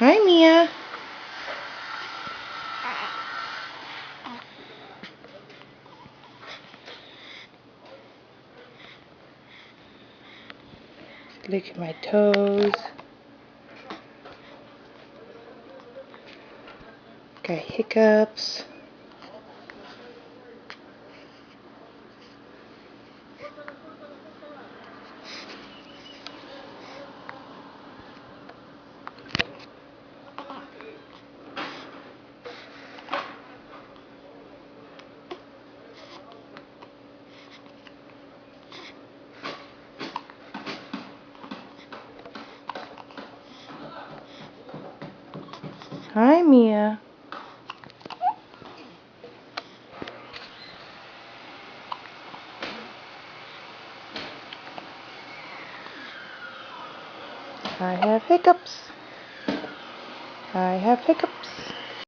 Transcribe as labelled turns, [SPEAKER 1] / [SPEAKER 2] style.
[SPEAKER 1] Hi, Mia. Look at my toes. Got hiccups. Hi, Mia. I have hiccups. I have hiccups.